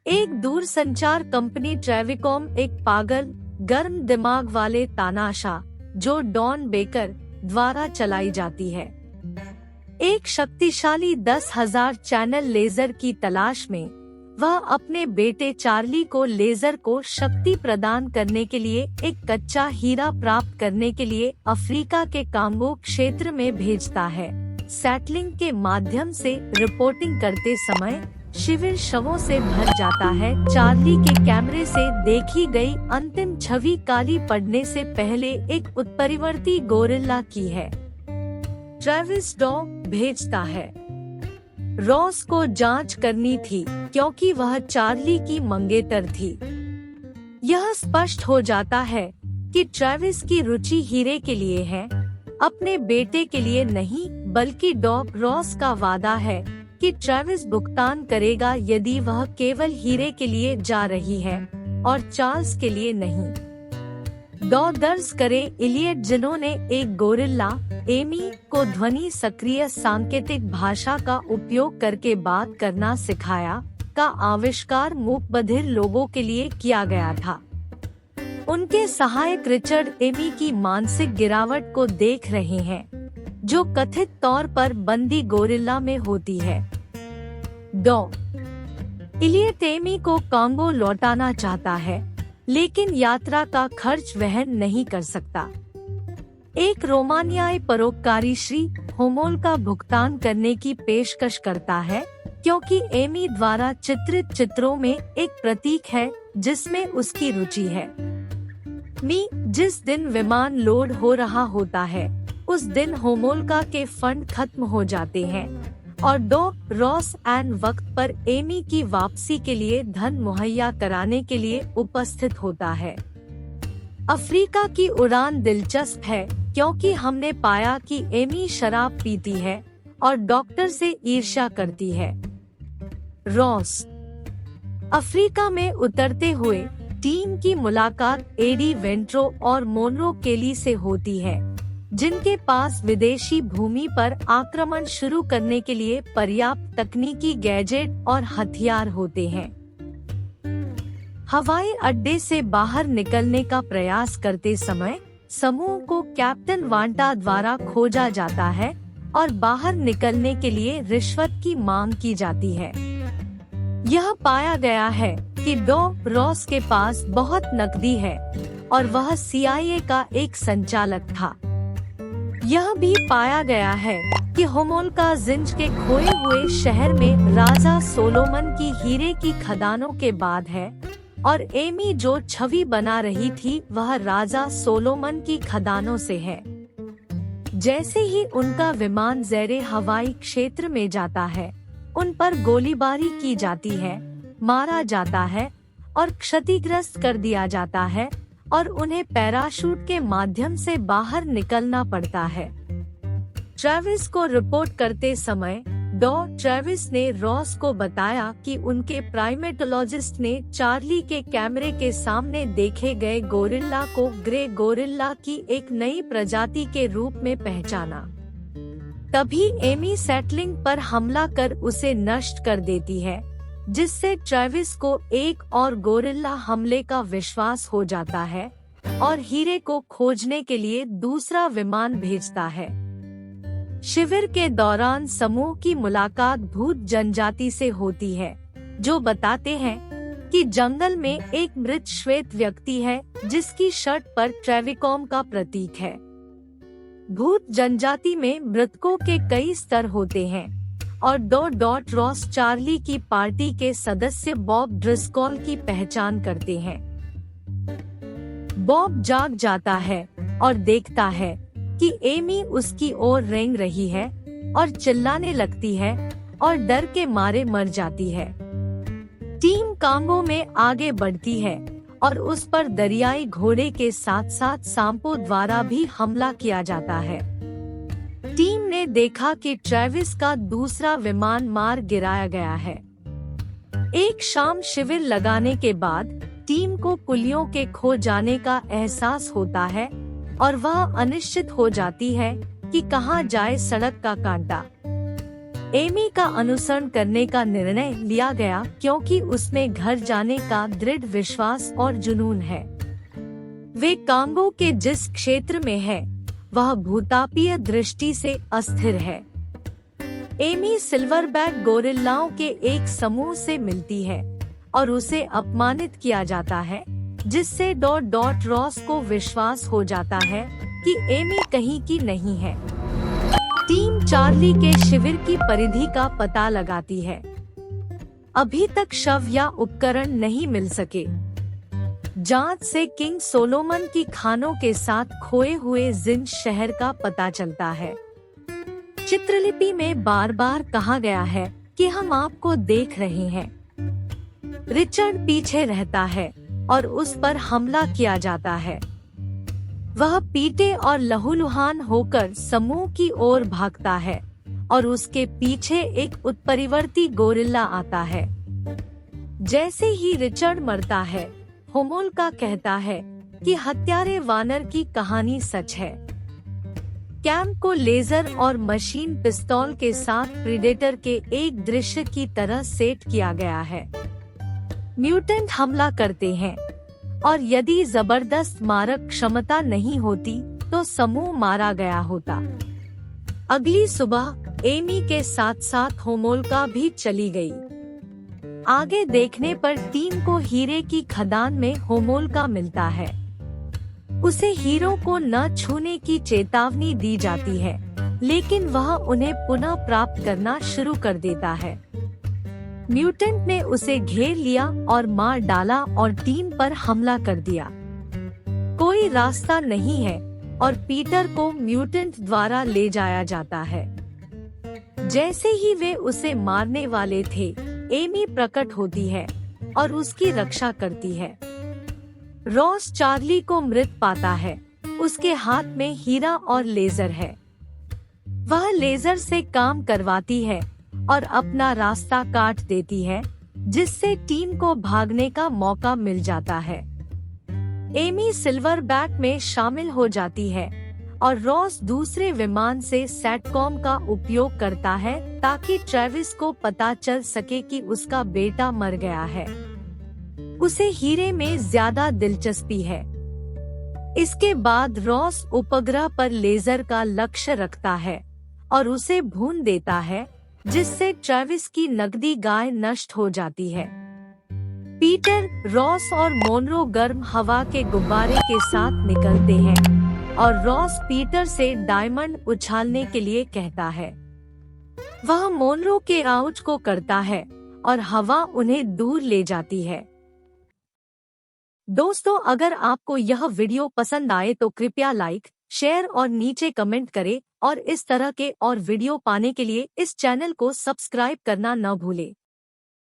एक दूरसंचार कंपनी ट्रेविकॉम एक पागल गर्म दिमाग वाले तानाशाह जो डॉन बेकर द्वारा चलाई जाती है, एक शक्तिशाली 10,000 चैनल लेजर की तलाश में वह अपने बेटे चार्ली को लेजर को शक्ति प्रदान करने के लिए एक कच्चा हीरा प्राप्त करने के लिए अफ्रीका के कांगो क्षेत्र में भेजता है। सैटेलाइट के माध्यम से रिपोर्टिंग करते समय शिविर शवों से भर जाता है। चार्ली के कैमरे से देखी गई अंतिम छवि काली पड़ने से पहले एक उत्परिवर्ती गोरिल्ला की है। ट्रेविस डॉग भेजता है। रॉस को जांच करनी थी क्योंकि वह चार्ली की मंगेतर थी। यह स्पष्ट हो जाता है कि ट्रेविस की रुचि हीरे के लिए है, अपने बेटे के लिए नहीं, बल्कि डॉग रॉस का वादा है कि ट्रेविस भुगतान करेगा यदि वह केवल हीरे के लिए जा रही है और चार्ल्स के लिए नहीं। दर्ज करे इलियट, जिन्होंने एक गोरिल्ला एमी को ध्वनि सक्रिय सांकेतिक भाषा का उपयोग करके बात करना सिखाया, का आविष्कार मूक बधिर लोगों के लिए किया गया था। उनके सहायक रिचर्ड एमी की मानसिक गिरावट को देख रहे हैं, जो कथित तौर पर बंदी गोरिल्ला में होती है। इलियट एमी को कांगो लौटाना चाहता है, लेकिन यात्रा का खर्च वहन नहीं कर सकता। एक रोमानियाई परोपकारी श्री होमोल का भुगतान करने की पेशकश करता है, क्योंकि एमी द्वारा चित्रित चित्रों में एक प्रतीक है जिसमें उसकी रुचि है। जिस दिन विमान लोड हो रहा होता है, उस दिन होमोल्का के फंड खत्म हो जाते हैं और रॉस एन वक्त पर एमी की वापसी के लिए धन मुहैया कराने के लिए उपस्थित होता है। अफ्रीका की उड़ान दिलचस्प है क्योंकि हमने पाया कि एमी शराब पीती है और डॉक्टर से ईर्ष्या करती है। रॉस अफ्रीका में उतरते हुए टीम की मुलाकात एडी वेंट्रो और मोनरो केली से होती है, जिनके पास विदेशी भूमि पर आक्रमण शुरू करने के लिए पर्याप्त तकनीकी गैजेट और हथियार होते हैं। हवाई अड्डे से बाहर निकलने का प्रयास करते समय समूह को कैप्टन वांटा द्वारा खोजा जाता है और बाहर निकलने के लिए रिश्वत की मांग की जाती है। यह पाया गया है कि रॉस के पास बहुत नकदी है और वह CIA का एक संचालक था। यह भी पाया गया है कि होमोल्का जिंज के खोए हुए शहर में राजा सोलोमन की हीरे की खदानों के बाद है और एमी जो छवि बना रही थी वह राजा सोलोमन की खदानों से है। जैसे ही उनका विमान ज़ेरे हवाई क्षेत्र में जाता है, उन पर गोलीबारी की जाती है, मारा जाता है और क्षतिग्रस्त कर दिया जाता है और उन्हें पैराशूट के माध्यम से बाहर निकलना पड़ता है। ट्रेविस को रिपोर्ट करते समय ट्रेविस ने रॉस को बताया कि उनके प्राइमेटोलॉजिस्ट ने चार्ली के कैमरे के सामने देखे गए गोरिल्ला को ग्रे गोरिल्ला की एक नई प्रजाति के रूप में पहचाना। तभी एमी सैटेलाइट पर हमला कर उसे नष्ट कर देती है, जिससे ट्रेविस को एक और गोरिल्ला हमले का विश्वास हो जाता है और हीरे को खोजने के लिए दूसरा विमान भेजता है। शिविर के दौरान समूह की मुलाकात भूत जनजाति से होती है, जो बताते हैं कि जंगल में एक मृत श्वेत व्यक्ति है जिसकी शर्ट पर ट्रेविकॉम का प्रतीक है। भूत जनजाति में मृतकों के कई स्तर होते हैं और रॉस चार्ली की पार्टी के सदस्य बॉब ड्रिस्कॉल की पहचान करते हैं। बॉब जाग जाता है और देखता है कि एमी उसकी ओर रेंग रही है और चिल्लाने लगती है और डर के मारे मर जाती है। टीम कांगो में आगे बढ़ती है और उस पर दरियाई घोड़े के साथ साथ सांपों द्वारा भी हमला किया जाता है। टीम ने देखा कि ट्रेविस का दूसरा विमान मार गिराया गया है। एक शाम शिविर लगाने के बाद टीम को पुलियों के खो जाने का एहसास होता है और वह अनिश्चित हो जाती है कि कहां जाए। सड़क का कांटा एमी का अनुसरण करने का निर्णय लिया गया क्योंकि उसमें घर जाने का दृढ़ विश्वास और जुनून है। वे कांगो के जिस क्षेत्र में है, वह भूतापीय दृष्टि से अस्थिर है। एमी सिल्वरबैक गोरिल्लाओं के एक समूह से मिलती है और उसे अपमानित किया जाता है, जिससे रॉस को विश्वास हो जाता है कि एमी कहीं की नहीं है। टीम चार्ली के शिविर की परिधि का पता लगाती है। अभी तक शव या उपकरण नहीं मिल सके। जांच से किंग सोलोमन की खानों के साथ खोए हुए जिन शहर का पता चलता है। चित्रलिपि में बार बार कहा गया है कि हम आपको देख रहे हैं। रिचर्ड पीछे रहता है और उस पर हमला किया जाता है। वह पीटे और लहूलुहान होकर समूह की ओर भागता है और उसके पीछे एक उत्परिवर्ती गोरिल्ला आता है। जैसे ही रिचर्ड मरता है, होमोल्का कहता है कि हत्यारे वानर की कहानी सच है। कैम को लेजर और मशीन पिस्तौल के साथ प्रीडेटर के एक दृश्य की तरह सेट किया गया है। म्यूटेंट हमला करते हैं और यदि जबरदस्त मारक क्षमता नहीं होती तो समूह मारा गया होता। अगली सुबह एमी के साथ साथ होमोल्का भी चली गई। आगे देखने पर टीम को हीरे की खदान में होमोल्का मिलता है। उसे हीरो को न छूने की चेतावनी दी जाती है, लेकिन वह उन्हें पुनः प्राप्त करना शुरू कर देता है। म्यूटेंट ने उसे घेर लिया और मार डाला और टीम पर हमला कर दिया। कोई रास्ता नहीं है और पीटर को म्यूटेंट द्वारा ले जाया जाता है। जैसे ही वे उसे मारने वाले थे, एमी प्रकट होती है और उसकी रक्षा करती है। रॉस चार्ली को मृत पाता है। उसके हाथ में हीरा और लेजर है। वह लेजर से काम करवाती है और अपना रास्ता काट देती है, जिससे टीम को भागने का मौका मिल जाता है। एमी सिल्वरबैक में शामिल हो जाती है और रॉस दूसरे विमान से सैटकॉम का उपयोग करता है ताकि ट्रेविस को पता चल सके कि उसका बेटा मर गया है। उसे हीरे में ज्यादा दिलचस्पी है। इसके बाद रॉस उपग्रह पर लेजर का लक्ष्य रखता है और उसे भून देता है, जिससे ट्रेविस की नकदी गाय नष्ट हो जाती है। पीटर, रॉस और मोनरो गर्म हवा के गुब्बारे के साथ निकलते हैं और रॉस पीटर से डायमंड उछालने के लिए कहता है। वह मोनरो के आउच को करता है और हवा उन्हें दूर ले जाती है। दोस्तों, अगर आपको यह वीडियो पसंद आए तो कृपया लाइक, शेयर और नीचे कमेंट करें और इस तरह के और वीडियो पाने के लिए इस चैनल को सब्सक्राइब करना न भूलें।